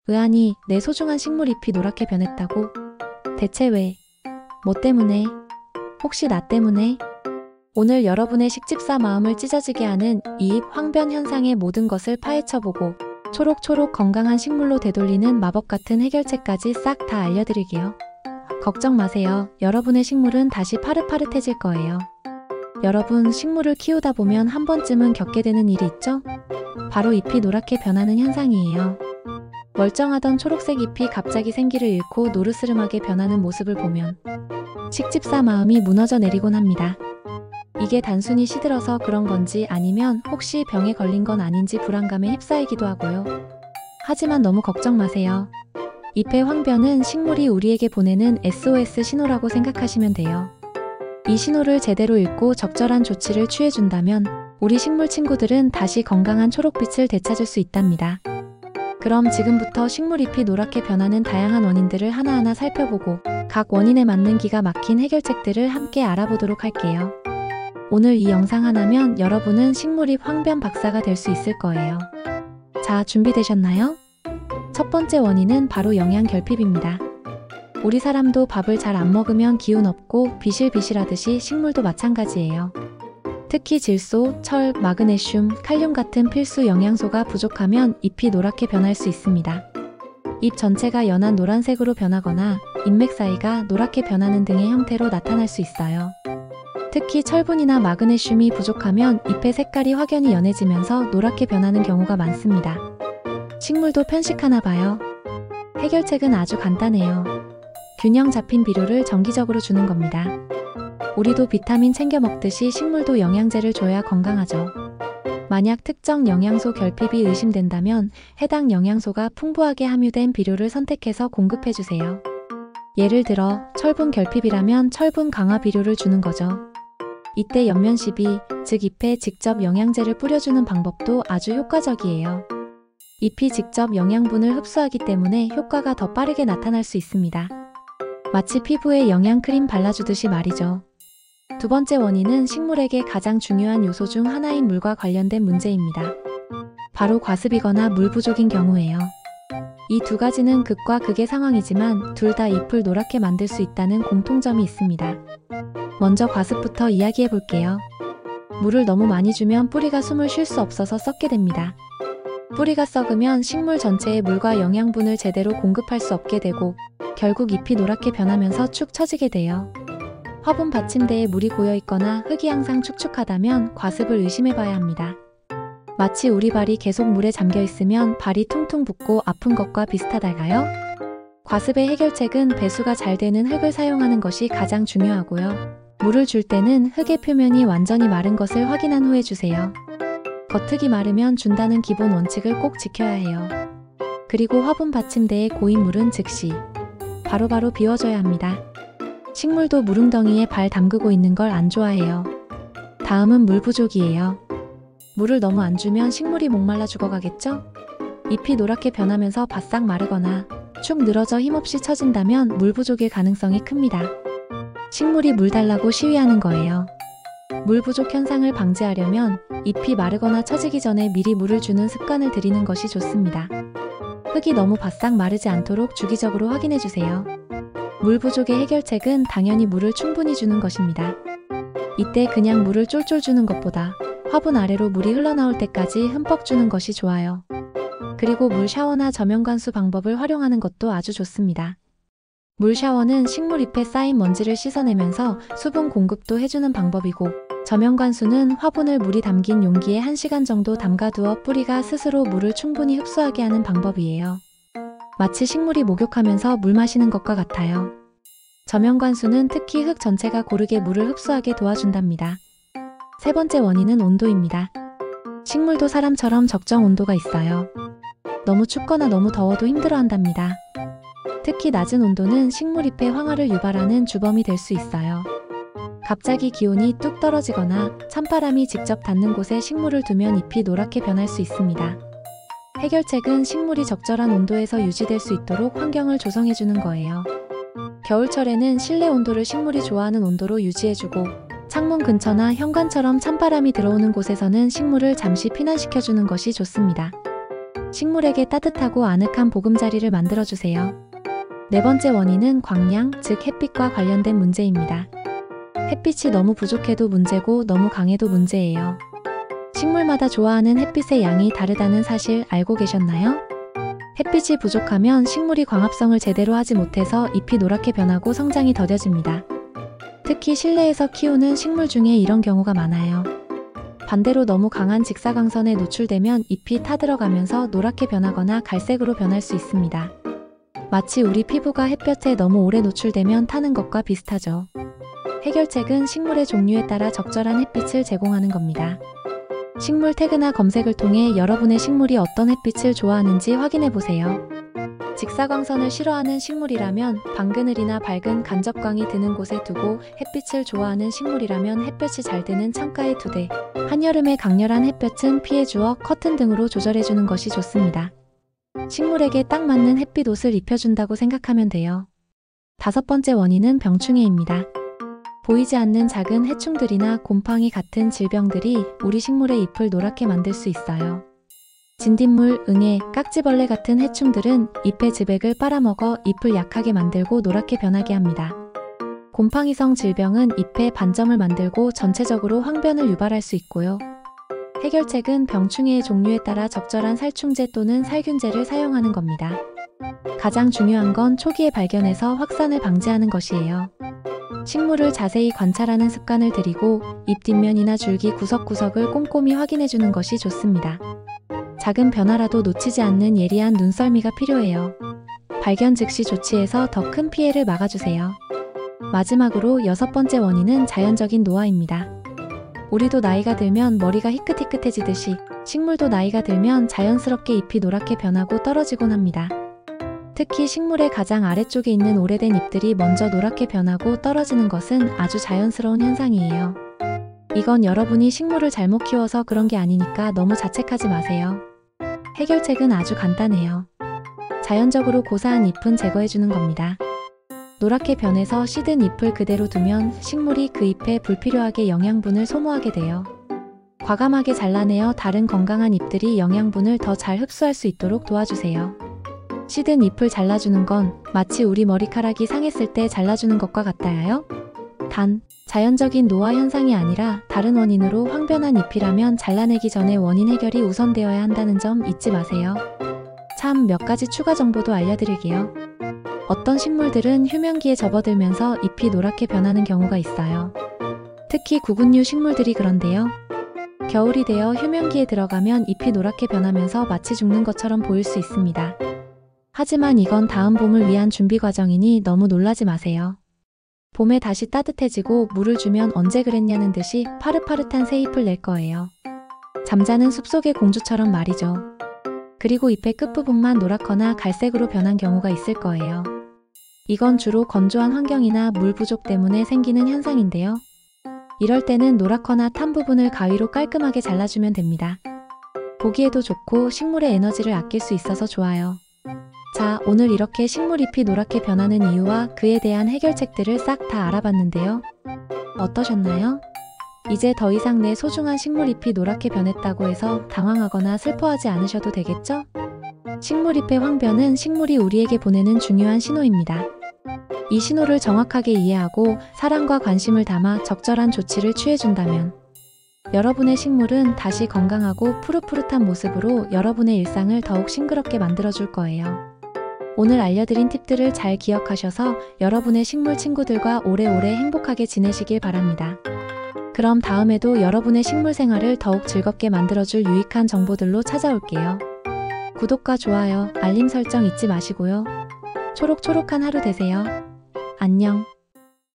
의아니, 내 소중한 식물 잎이 노랗게 변했다고? 대체 왜? 뭐 때문에? 혹시 나 때문에? 오늘 여러분의 식집사 마음을 찢어지게 하는 이 잎 황변 현상의 모든 것을 파헤쳐보고 초록초록 건강한 식물로 되돌리는 마법 같은 해결책까지 싹 다 알려드릴게요. 걱정 마세요. 여러분의 식물은 다시 파릇파릇해질 거예요. 여러분, 식물을 키우다 보면 한 번쯤은 겪게 되는 일이 있죠? 바로 잎이 노랗게 변하는 현상이에요. 멀쩡하던 초록색 잎이 갑자기 생기를 잃고 노르스름하게 변하는 모습을 보면 식집사 마음이 무너져 내리곤 합니다. 이게 단순히 시들어서 그런 건지 아니면 혹시 병에 걸린 건 아닌지 불안감에 휩싸이기도 하고요. 하지만 너무 걱정 마세요. 잎의 황변은 식물이 우리에게 보내는 SOS 신호라고 생각하시면 돼요. 이 신호를 제대로 읽고 적절한 조치를 취해준다면 우리 식물 친구들은 다시 건강한 초록빛을 되찾을 수 있답니다. 그럼 지금부터 식물 잎이 노랗게 변하는 다양한 원인들을 하나하나 살펴보고 각 원인에 맞는 기가 막힌 해결책들을 함께 알아보도록 할게요. 오늘 이 영상 하나면 여러분은 식물잎 황변 박사가 될 수 있을 거예요. 자, 준비되셨나요? 첫 번째 원인은 바로 영양 결핍입니다. 우리 사람도 밥을 잘 안 먹으면 기운 없고 비실비실하듯이 식물도 마찬가지예요. 특히 질소, 철, 마그네슘, 칼륨 같은 필수 영양소가 부족하면 잎이 노랗게 변할 수 있습니다. 잎 전체가 연한 노란색으로 변하거나 잎맥 사이가 노랗게 변하는 등의 형태로 나타날 수 있어요. 특히 철분이나 마그네슘이 부족하면 잎의 색깔이 확연히 연해지면서 노랗게 변하는 경우가 많습니다. 식물도 편식하나 봐요. 해결책은 아주 간단해요. 균형 잡힌 비료를 정기적으로 주는 겁니다. 우리도 비타민 챙겨 먹듯이 식물도 영양제를 줘야 건강하죠. 만약 특정 영양소 결핍이 의심된다면 해당 영양소가 풍부하게 함유된 비료를 선택해서 공급해주세요. 예를 들어 철분 결핍이라면 철분 강화 비료를 주는 거죠. 이때 옆면12, 즉 잎에 직접 영양제를 뿌려주는 방법도 아주 효과적이에요. 잎이 직접 영양분을 흡수하기 때문에 효과가 더 빠르게 나타날 수 있습니다. 마치 피부에 영양크림 발라주듯이 말이죠. 두 번째 원인은 식물에게 가장 중요한 요소 중 하나인 물과 관련된 문제입니다. 바로 과습이거나 물 부족인 경우예요. 이 두 가지는 극과 극의 상황이지만 둘 다 잎을 노랗게 만들 수 있다는 공통점이 있습니다. 먼저 과습부터 이야기해 볼게요. 물을 너무 많이 주면 뿌리가 숨을 쉴 수 없어서 썩게 됩니다. 뿌리가 썩으면 식물 전체에 물과 영양분을 제대로 공급할 수 없게 되고 결국 잎이 노랗게 변하면서 축 처지게 돼요. 화분 받침대에 물이 고여있거나 흙이 항상 축축하다면 과습을 의심해 봐야 합니다. 마치 우리 발이 계속 물에 잠겨 있으면 발이 퉁퉁 붓고 아픈 것과 비슷하달까요? 과습의 해결책은 배수가 잘 되는 흙을 사용하는 것이 가장 중요하고요. 물을 줄 때는 흙의 표면이 완전히 마른 것을 확인한 후에 주세요. 겉흙이 마르면 준다는 기본 원칙을 꼭 지켜야 해요. 그리고 화분 받침대에 고인 물은 즉시 바로바로 비워줘야 합니다. 식물도 무릉덩이에 발 담그고 있는 걸 안 좋아해요. 다음은 물 부족이에요. 물을 너무 안 주면 식물이 목말라 죽어가겠죠? 잎이 노랗게 변하면서 바싹 마르거나 축 늘어져 힘없이 처진다면 물 부족일 가능성이 큽니다. 식물이 물 달라고 시위하는 거예요. 물 부족 현상을 방지하려면 잎이 마르거나 처지기 전에 미리 물을 주는 습관을 들이는 것이 좋습니다. 흙이 너무 바싹 마르지 않도록 주기적으로 확인해주세요. 물 부족의 해결책은 당연히 물을 충분히 주는 것입니다. 이때 그냥 물을 쫄쫄 주는 것보다 화분 아래로 물이 흘러나올 때까지 흠뻑 주는 것이 좋아요. 그리고 물 샤워나 저면관수 방법을 활용하는 것도 아주 좋습니다. 물 샤워는 식물 잎에 쌓인 먼지를 씻어내면서 수분 공급도 해주는 방법이고, 저면관수는 화분을 물이 담긴 용기에 1시간 정도 담가두어 뿌리가 스스로 물을 충분히 흡수하게 하는 방법이에요. 마치 식물이 목욕하면서 물 마시는 것과 같아요. 저면관수는 특히 흙 전체가 고르게 물을 흡수하게 도와준답니다. 세 번째 원인은 온도입니다. 식물도 사람처럼 적정 온도가 있어요. 너무 춥거나 너무 더워도 힘들어한답니다. 특히 낮은 온도는 식물잎의 황화를 유발하는 주범이 될 수 있어요. 갑자기 기온이 뚝 떨어지거나 찬바람이 직접 닿는 곳에 식물을 두면 잎이 노랗게 변할 수 있습니다. 해결책은 식물이 적절한 온도에서 유지될 수 있도록 환경을 조성해주는 거예요. 겨울철에는 실내 온도를 식물이 좋아하는 온도로 유지해주고, 창문 근처나 현관처럼 찬바람이 들어오는 곳에서는 식물을 잠시 피난시켜주는 것이 좋습니다. 식물에게 따뜻하고 아늑한 보금자리를 만들어주세요. 네 번째 원인은 광량, 즉 햇빛과 관련된 문제입니다. 햇빛이 너무 부족해도 문제고 너무 강해도 문제예요. 식물마다 좋아하는 햇빛의 양이 다르다는 사실 알고 계셨나요? 햇빛이 부족하면 식물이 광합성을 제대로 하지 못해서 잎이 노랗게 변하고 성장이 더뎌집니다. 특히 실내에서 키우는 식물 중에 이런 경우가 많아요. 반대로 너무 강한 직사광선에 노출되면 잎이 타들어가면서 노랗게 변하거나 갈색으로 변할 수 있습니다. 마치 우리 피부가 햇볕에 너무 오래 노출되면 타는 것과 비슷하죠. 해결책은 식물의 종류에 따라 적절한 햇빛을 제공하는 겁니다. 식물 태그나 검색을 통해 여러분의 식물이 어떤 햇빛을 좋아하는지 확인해 보세요. 직사광선을 싫어하는 식물이라면 방 그늘이나 밝은 간접광이 드는 곳에 두고, 햇빛을 좋아하는 식물이라면 햇볕이 잘 드는 창가에 두되, 한여름의 강렬한 햇볕은 피해주어 커튼 등으로 조절해주는 것이 좋습니다. 식물에게 딱 맞는 햇빛 옷을 입혀준다고 생각하면 돼요. 다섯 번째 원인은 병충해입니다. 보이지 않는 작은 해충들이나 곰팡이 같은 질병들이 우리 식물의 잎을 노랗게 만들 수 있어요. 진딧물, 응애, 깍지벌레 같은 해충들은 잎의 즙액을 빨아먹어 잎을 약하게 만들고 노랗게 변하게 합니다. 곰팡이성 질병은 잎에 반점을 만들고 전체적으로 황변을 유발할 수 있고요. 해결책은 병충해의 종류에 따라 적절한 살충제 또는 살균제를 사용하는 겁니다. 가장 중요한 건 초기에 발견해서 확산을 방지하는 것이에요. 식물을 자세히 관찰하는 습관을 들이고 잎 뒷면이나 줄기 구석구석을 꼼꼼히 확인해주는 것이 좋습니다. 작은 변화라도 놓치지 않는 예리한 눈썰미가 필요해요. 발견 즉시 조치해서 더 큰 피해를 막아주세요. 마지막으로 여섯 번째 원인은 자연적인 노화입니다. 우리도 나이가 들면 머리가 희끗희끗해지듯이 식물도 나이가 들면 자연스럽게 잎이 노랗게 변하고 떨어지곤 합니다. 특히 식물의 가장 아래쪽에 있는 오래된 잎들이 먼저 노랗게 변하고 떨어지는 것은 아주 자연스러운 현상이에요. 이건 여러분이 식물을 잘못 키워서 그런 게 아니니까 너무 자책하지 마세요. 해결책은 아주 간단해요. 자연적으로 고사한 잎은 제거해주는 겁니다. 노랗게 변해서 시든 잎을 그대로 두면 식물이 그 잎에 불필요하게 영양분을 소모하게 돼요. 과감하게 잘라내어 다른 건강한 잎들이 영양분을 더 잘 흡수할 수 있도록 도와주세요. 시든 잎을 잘라주는 건 마치 우리 머리카락이 상했을 때 잘라주는 것과 같아요. 단, 자연적인 노화 현상이 아니라 다른 원인으로 황변한 잎이라면 잘라내기 전에 원인 해결이 우선되어야 한다는 점 잊지 마세요. 참 몇 가지 추가 정보도 알려드릴게요. 어떤 식물들은 휴면기에 접어들면서 잎이 노랗게 변하는 경우가 있어요. 특히 구근류 식물들이 그런데요. 겨울이 되어 휴면기에 들어가면 잎이 노랗게 변하면서 마치 죽는 것처럼 보일 수 있습니다. 하지만 이건 다음 봄을 위한 준비 과정이니 너무 놀라지 마세요. 봄에 다시 따뜻해지고 물을 주면 언제 그랬냐는 듯이 파릇파릇한 새 잎을 낼 거예요. 잠자는 숲속의 공주처럼 말이죠. 그리고 잎의 끝부분만 노랗거나 갈색으로 변한 경우가 있을 거예요. 이건 주로 건조한 환경이나 물 부족 때문에 생기는 현상인데요. 이럴 때는 노랗거나 탄 부분을 가위로 깔끔하게 잘라주면 됩니다. 보기에도 좋고 식물의 에너지를 아낄 수 있어서 좋아요. 자, 오늘 이렇게 식물 잎이 노랗게 변하는 이유와 그에 대한 해결책들을 싹 다 알아봤는데요. 어떠셨나요? 이제 더 이상 내 소중한 식물 잎이 노랗게 변했다고 해서 당황하거나 슬퍼하지 않으셔도 되겠죠? 식물 잎의 황변은 식물이 우리에게 보내는 중요한 신호입니다. 이 신호를 정확하게 이해하고 사랑과 관심을 담아 적절한 조치를 취해준다면 여러분의 식물은 다시 건강하고 푸릇푸릇한 모습으로 여러분의 일상을 더욱 싱그럽게 만들어줄 거예요. 오늘 알려드린 팁들을 잘 기억하셔서 여러분의 식물 친구들과 오래오래 행복하게 지내시길 바랍니다. 그럼 다음에도 여러분의 식물 생활을 더욱 즐겁게 만들어줄 유익한 정보들로 찾아올게요. 구독과 좋아요, 알림 설정 잊지 마시고요. 초록초록한 하루 되세요. 안녕.